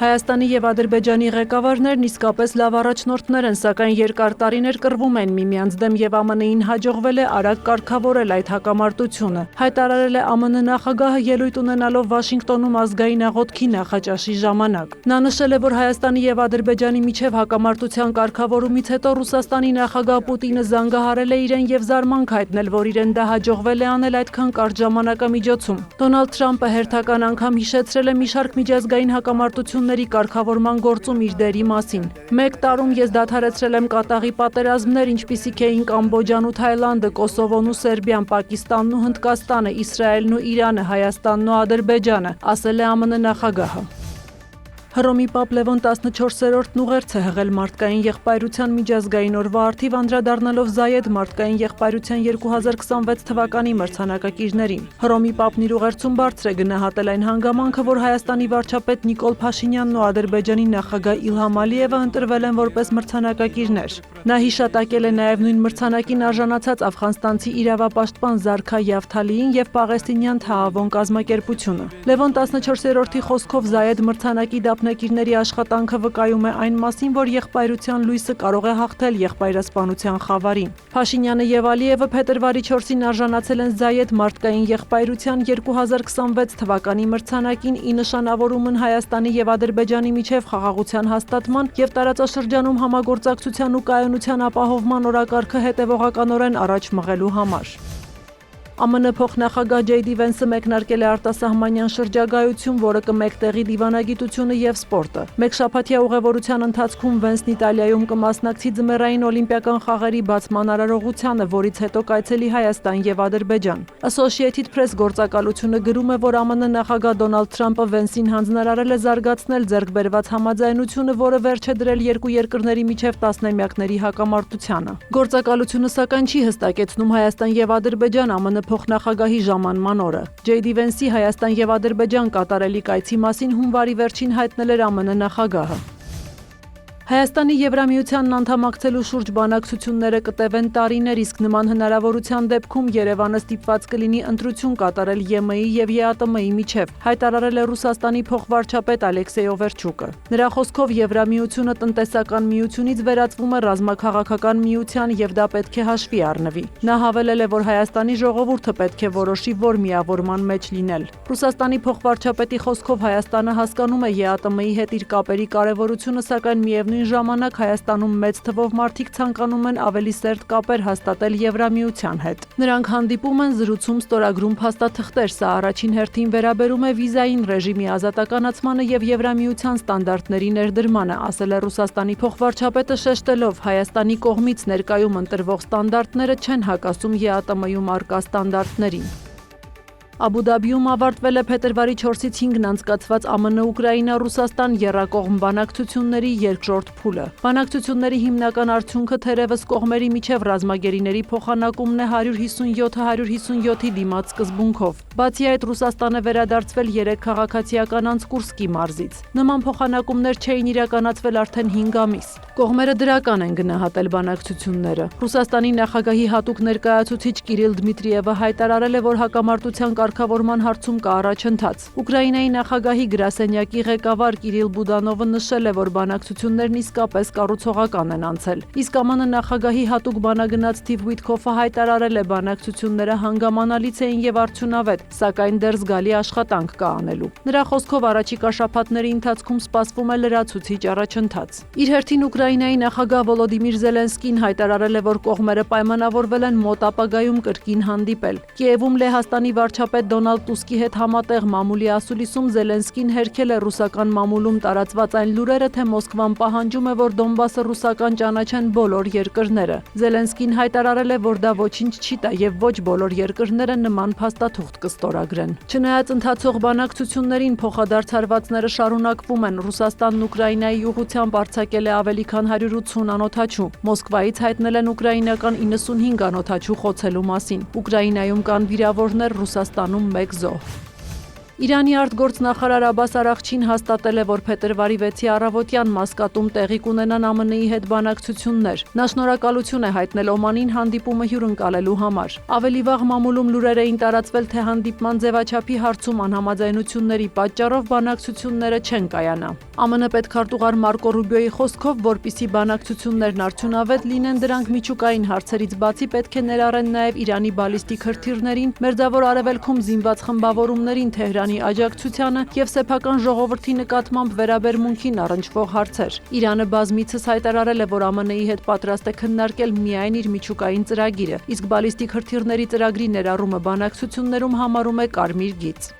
Հայաստանի և Ադրբեջանի ղեկավարներն իսկապես լավ առաջնորդներ են, սակայն երկար տարիներ կռվում են միմյանց դեմ և ԱՄՆ-ին հաջողվել է արագ կարգավորել այդ հակամարտությունը, հայտարարել է ԱՄՆ նախագահը ելույթ ունենալով Վաշինգտոնում ազգային աղոթքի նախաճաշի ժամանակ։ Նա նշել է, որ Հայաստանի և Ադրբեջանի միջև հակամարտության կարգավորումից հետո Ռուսաստանի նախագահ Պուտինը զանգահարել է իրեն և զարմանք հայտնել, որ իրեն դա հաջողվել է անել այդքան կարճ ժամանակամիջոցում։ Դոնալդ Թրամփը հերթական անգամ հիշեցրել է մի շարք միջազգային հակամարտությունների կարգավորման գործում իր դերի մասին։ Մեկ տարում ես դադարեցրել եմ կատաղի պատերազմներ, ինչպիսիք էին Կամբոջան ու Թայլանդը, Կոսովոն ու Սերբիան, Պակիստանն ու Հնդկաստանը, Իսրայելն ու Իրանը, Հայաստանն ու Ադրբեջանը, ասել է ԱՄՆ նախագահը։ Հռոմի Պապ Լևոն 14-րդն ուղերձ է հղել մարդկային եղբայրության միջազգային օրվա առթիվ անդրադառնալով Զայեդ մարդկային եղբայրության 2026 թվականի մրցանակակիրներին։ Հռոմի Պապն իր ուղերձում բարձր է գնահատել այն հանգամանքը, որ Հայաստանի վարչապետ Նիկոլ Փաշինյանն ու Ադրբեջանի նախագահ Իլհամ Ալիևը ընտրվել են որպես մրցանակակիրներ։ Նա հիշատակել է նաև նույն մրցանակին արժանացած աֆղանստանցի իրավապաշտպան Զարքա Յավթալիին և պաղեստինյան Թահավոն կազմակերպությունը։ Լևոն 14-րդի խոսքով Զայեդ մրցանակի դափնեկիրների աշխատանքը վկայում է այն մասին, որ եղբայրության լույսը կարող է հաղթել եղբայրասպանության խավարին։ Փաշինյանը եւ Ալիևը փետրվարի 4-ին արժանացել են Զայեդ մարդկային եղբայրության 2026 թվականի մրցանակին՝ ի նշանավորում են Հայաստանի եւ Ադրբեջանի միջև խաղաղության հաստատման եւ տարածաշրջանում համագործակցության ու կայունության ապահովման օրակարգը հետեւողականորեն առաջ մղելու համար։ ԱՄՆ փոխնախագահ Ջեյ Դի Վենսը մեկնարկել է արտասահմանյան շրջագայություն, որը կմեկտեղի դիվանագիտությունը եւ սպորտը։ Մեկ շաբաթյա ուղևորության ընթացքում Վենսն Իտալիայում կմասնակցի ձմեռային օլիմպիական խաղերի բացման արարողությանը, որից հետո կայցելի Հայաստան եւ Ադրբեջան։ Associated Press գործակալությունը գրում է, որ ԱՄՆ նախագահ Դոնալդ Թրամփը Վենսին հանձնարարել է զարգացնել ձեռքբերված համաձայնությունը, որը վերջ է դրել երկու երկրների միջև տասնամյակների հակամարտությանը։ Գործակալությունը սակայն չի հստակեցնում Հայաստան եւ Ադրբեջան ԱՄՆ փոխնախագահի ժամանման օրը։ Ջեյ Դի Վենսի Հայաստան եւ Ադրբեջան կատարելի կայցի մասին հունվարի վերջին հայտնել էր ԱՄՆ նախագահը։ Հայաստանի Եվրամիությանն անդամակցելու շուրջ բանակցությունները կտևեն տարիներ, իսկ նման հնարավորության դեպքում Երևանը ստիպված կլինի ընտրություն կատարել ԵՄ-ի եւ ԵԱՏՄ-ի միջև, հայտարարել է Ռուսաստանի փոխվարչապետ Ալեքսեյ Օվերչուկը։ Նրա խոսքով Եվրամիությունը տնտեսական միությունից վերածվում է ռազմաքաղաքական միության եւ դա պետք է հաշվի առնվի։ Նա հավելել է, որ Հայաստանի ժողովուրդը պետք է որոշի, որ միավորման մեջ լինել։ Ռուսաստանի փոխվարչապետի խոսքով Հայաստանը հասկանում է ԵԱՏՄ-ի հետ իր կապերի կարևորությունը, սակայն միևնույն ժամանակ Հայաստանում մեծ թվով մարդիկ ցանկանում են ավելի սերտ կապեր հաստատել Եվրամիության հետ։ Նրանք հանդիպում են, զրուցում, ստորագրում փաստաթղթեր, սա առաջին հերթին վերաբերում է վիզային ռեժիմի ազատականացմանը եւ Եվրամիության ստանդարտների ներդրմանը, ասել է Ռուսաստանի փոխվարչապետը, շեշտելով Հայաստանի կողմից ներկայում ընտրվող ստանդարտները չեն հակասում ԵԱՏՄ-ում առկա ստանդարտներին։ Աբու Դաբիում ավարտվել է փետրվարի 4-ից 5-ն անցկացված ԱՄՆ-Ուկրաինա-Ռուսաստան եռակողմ բանակցությունների երկրորդ փուլը։ Բանակցությունների հիմնական արդյունքը թերևս կողմերի միջև ռազմագերիների փոխանակումն է 157-157-ի դիմաց սկզբունքով։ Բացի այդ, Ռուսաստանը վերադարձվել 3 քաղաքացիական անց Կուրսկի մարզից։ Նման փոխանակումներ չէին իրականացվել արդեն 5 ամիս։ Կողմերը դրական են գնահատել բանակցությունները։ Ռուսաստանի նախագահի հատուկ ներկայացուցիչ Կիրիլ Դմիտրիևը հայտարարել է, որ հակամարտության կարգավորման հարցում կա առաջընթաց։ Ուկրաինայի նախագահի գրասենյակի ղեկավար Կիրիլ Բուդանովը նշել է, որ բանակցություններն իսկապես կառուցողական են անցել։ Իսկ ԱՄՆ նախագահի հատուկ բանագնաց Սթիվ Ուիթքոֆը հայտարարել է, բանակցությունները հանգամանալից էին եւ արդյունավետ, սակայն դեռ զգալի աշխատանք կա անելու։ Նրա խոսքով առաջիկա շաբաթների ընթացքում սպասվում է լրացուցիչ առաջընթաց։ Իր հերթին Ուկրաինայի նախագահ Վոլոդիմիր Զելենսկին հայտարարել է, որ կողմերը պայմանավորվել են մոտ ապագայում կրկին հանդիպել։ Կիևում Լեհաստանի վարչապետ Դոնալդ Տուսկի հետ համատեղ մամուլի ասուլիսում Զելենսկին հերքել է ռուսական մամուլում տարածված այն լուրերը, թե Մոսկվան պահանջում է, որ Դոնբասը ռուսական ճանաչեն բոլոր երկրները։ Զելենսկին հայտարարել է, որ դա ոչինչ չի տա եւ ոչ բոլոր երկրները նման փաստաթուղթ կստորագրեն։ Չնայած ընթացող բանակցություններին փոխադարձ հարվածները շարունակվում են, Ռուսաստանն Ուկրաինայի ուղղությամբ արձակել է ավելի քան 180 անօդաչու։ Մոսկվայից հայտնել են ուկրաինական 95 անօդաչու խոցելու մասին։ Ուկրաինայում կան վիրավորներ, Ռուսաստանում 1 զոհ։ Իրանի արտգործնախարար Աբբաս Արաղչին հաստատել է, որ փետրվարի 6-ի առավոտյան Մասկատում տեղի կունենան ԱՄՆ-ի հետ բանակցություններ։ Նա շնորհակալություն է հայտնել Օմանին հանդիպումը հյուրընկալելու համար։ Ավելի վաղ մամուլում լուրեր էին տարածվել, թե հանդիպման ձևաչափի հարցում անհամաձայնությունների պատճառով բանակցությունները չեն կայանա։ ԱՄՆ պետքարտուղար Մարկո Ռուբիոյի խոսքով, որպիսի բանակցություններն արդյունավետ լինեն, դրանք միջուկային հարցերից բացի պետք է ներառեն նաև Իրանի բալիստիկ հրթիռներին, Մերձավոր Արևելքում զինված խմբավորումներին, Թեհրանի աջակցությանը եւ սեփական ժողովրդի նկատմամբ վերաբերմունքին առնչվող հարցեր։ Իրանը բազմիցս հայտարարել է, որ ԱՄՆ-ի հետ պատրաստ է քննարկել միայն իր միջուկային ծրագիրը, իսկ բալիստիկ հրթիռների ծրագրի ներառումը բանակցություններում համարում է կարմիր գիծ։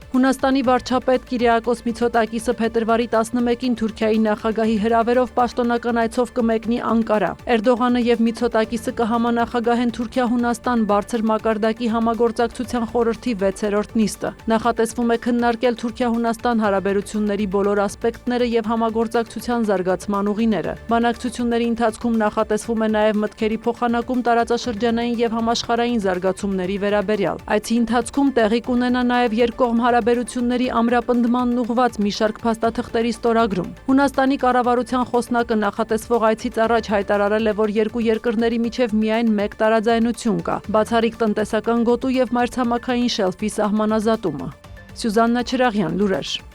Հունաստանի վարչապետ Կիրիակոս Միցոտակիսը փետրվարի 11-ին Թուրքիայի նախագահի հրավերով պաշտոնական այցով կմեկնի Անկարա։ Էրդողանը եւ Միցոտակիսը կհամանախագահեն Թուրքիա-Հունաստան բարձր մակարդակի համագործակցության խորհրդի 6-րդ նիստը։ Նախատեսվում է քննարկել Թուրքիա-Հունաստան հարաբերությունների բոլոր ասպեկտները եւ համագործակցության զարգացման ուղիները։ Բանակցությունների ընթացքում նախատեսվում է նաեւ մտքերի փոխանակում տարածաշրջանային եւ համաշխարհային զարգացումների վերաբերյալ։ Այցի ընթացքում տեղի կունենա նաեւ երկկողմ հարաբերությունների ամրապնդմանն ուղղված մի շարք փաստաթղթերի ստորագրում։ Հունաստանի կառավարության խոսնակը նախատեսվող այցից առաջ հայտարարել է, որ երկու երկրների միջև միայն մեկ տարաձայնություն կա՝ բացառիկ տնտեսական գոտու եւ մայրցամաքային շելֆի սահմանազատումը։ Սյուզաննա Չրաղյան, լուրեր։